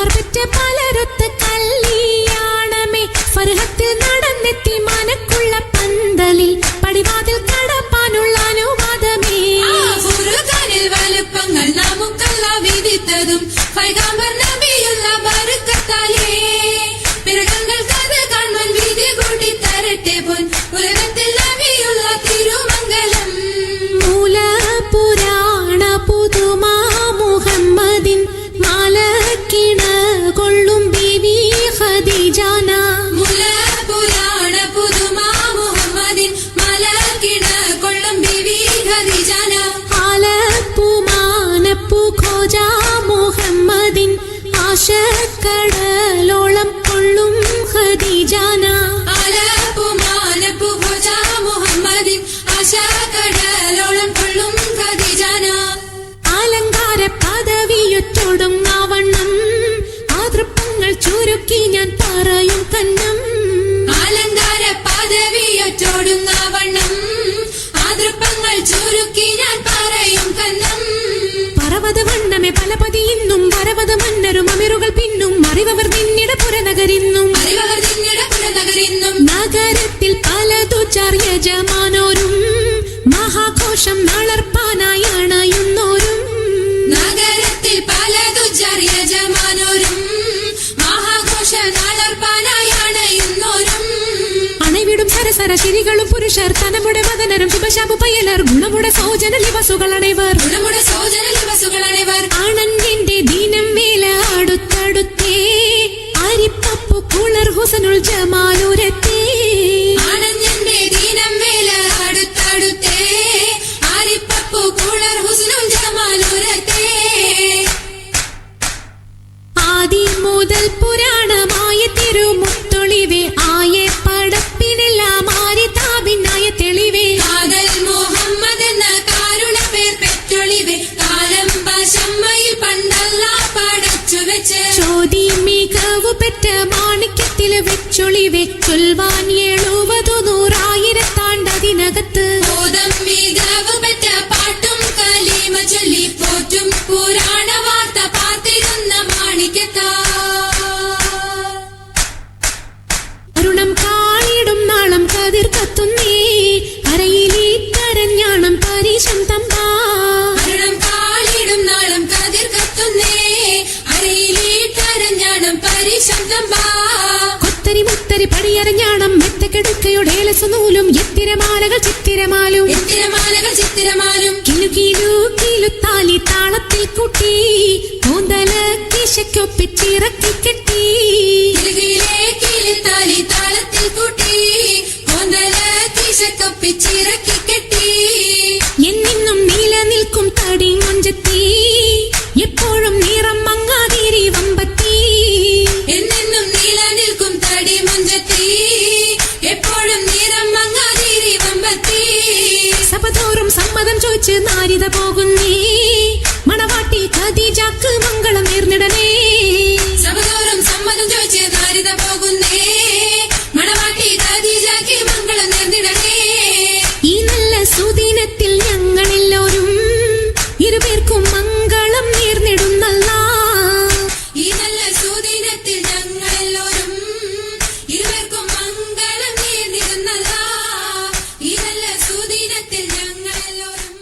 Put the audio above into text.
മഹർപെറ്റ പലരൊത്ത് കല്യാണമേ ഫർഹത്തിൽ നടന്നെത്തി മനക്കുള്ള പന്തലിൽ പടിവാതിൽ കടപ്പാനുള്ള അനുവാദമേ. വലുപ്പങ്ങൾ നമുക്കല്ല വിധിത്തതും പൈഗാംബർ നബിയുള്ള ബർക്കത്താലേ. പിറകങ്ങൾ കഥ കാണുവാൻ വിധി കൂട്ടി തരട്ടെ പോൻ ഉലകത്തിൽ നബിയുള്ള തിരുമംഗലം. മൂല പുരാണ പുതുമാ മുഹമ്മദിൻ മാലക്കിണ കൊള്ളും ബീവി ഖദീജാന. മൂല പുരാണ പുതുമാ മുഹമ്മദിൻ മാലക്കിണ കൊള്ളും ബീവി ഖദീജാന. ആലപ്പുമാനപ്പു ഖോജ മുഹമ്മദിൻ ആശക്കടലോളം കൊള്ളും ഖദീജാന. ആലപ്പുമാനപ്പു ഖോജ മുഹമ്മദിൻ ആശക്കടലോളം കൊള്ളും ഖദീജാന. അലങ്കാര പദവിയൊറ്റൊടുങ്ങാവണ്ണം ആതൃപ്പങ്ങൾ ചുരുക്കി ഞാൻ പറയും കന്നം. അലങ്കാര പദവിയൊറ്റൊടുങ്ങാവണ്ണം ആതൃപ്പങ്ങൾ ചുരുക്കി ഞാൻ പറയും കന്നം. പർവ്വത വണ്ണമേ പലപതി ഇന്നും വരവത മന്നരും അമിറുകൾ പിന്നും അറിവർ നിന്നിട പുരനഗരിന്നും. നഗരത്തിൽ പലതു ചാർയജമാനോരും മഹാഘോഷം നളർപ്പാനായി അണയുന്നോരും. നഗരത്തിൽ പലതു ചാർയജമാനോരും മഹാഘോഷ നളർപ്പാനായി അണയുന്നോരും. അണവിടും സരസര ശിരികളും പുരുഷർ തനമുടെ വദനരും ശുഭശാപു പയലർ ഗുണമുട സൗജന ലിവസുകളണൈവർ. ആണന്റെ ദീനം വേല അടുത്തടുത്തേ അരിപ്പപ്പു കുളർ ഹുസനുൽ ജമാലുരത്തേ. ആണന്റെ ദീനം വേല അടുത്തടുത്തേ അരിപ്പപ്പു കുളർ ഹുസനുൽ ജമാലുരത്തേ. ആദി മുതൽ പുരാണമായ തിരുമുത്തൊളിവേ ആയെ പടപ്പിനെല്ലാം ആരിതാപിന്നായ തെളിവേ. കാതൽ മുഹമ്മദ് എന്ന കാരുണ പേർ പെറ്റൊളിവേ കാലം പശമ്മയിൽ പണ്ടല്ല പടച്ചു വെച്ച്. ചോതി മികവു പെറ്റ മാണിക്യത്തിൽ വെച്ചൊളിവേ ചൊൽവാൻ 70,100,000 ബോധം മികവ് പെറ്റ പാട്ടും കലീമ ചൊല്ലി പോറ്റും പുരാണ വാർത്ത പാർത്തിരുന്ന മാണിക്യത്താ. അരുണം കാളിടും നാളം കതിർ കത്തുന്നേ കരയിലീ കരഞ്ഞാണം പരീശം തമ്പാ. അരുണം കാളിടും നാളം കതിർ കത്തുന്നേ അരയിലേ കരഞ്ഞാണം പരീശം തമ്പാ. കൊത്തരി മുത്തരി പടിയരഞ്ഞാണം മെത്തക്കെടുക്കയുടെ ഏലസുനൂലും എത്തിരമാലകൾ ചിത്തിരമാലും. കിലു കിലുത്താലി താളത്തിൽ കൂട്ടി കൂന്തല കിശയ്ക്കൊപ്പിച്ചിറക്കി കെട്ടി. കിലുകിലേ താളത്തിൽ കൂട്ടി കൂന്തല കിശയ്ക്കൊപ്പിച്ചിറക്കി കെട്ടി. എന്നും നിലനിൽക്കും തടി മൊഞ്ചത്തി എപ്പോഴും നിറം മങ്ങാതിരി വമ്പത്തി. എന്നെന്നും നിലനിൽക്കും തടി മുഞ്ചത്തി എപ്പോഴും നിറം മങ്ങാതിരി വമ്പത്തി. സഭതോറും സമ്മതം ചോദിച്ച് നാരിത പോകുന്നേ മണവാട്ടി ഖദീജക്ക് മംഗളം നേർന്നിടനേ. സഭതോറും സമ്മതം ചോദിച്ച് നാരിത പോകുന്നേ മണവാട്ടി ഖദീജക്ക് മംഗളം നേർന്നിടനേ. ഈ നല്ല സുദിനത്തിൽ ഞങ്ങളെല്ലാവരും ഇരുപേർക്കും മംഗളം നേർന്നിടുന്നല്ല. ഈ നല്ല സുദിനത്തിൽ ഞങ്ങളെല്ലാവരും ഇരുവർക്കും മംഗളം നേർന്നിടുന്നല്ല. ഈ നല്ല സുദിനത്തിൽ ഞങ്ങളെല്ലാവരും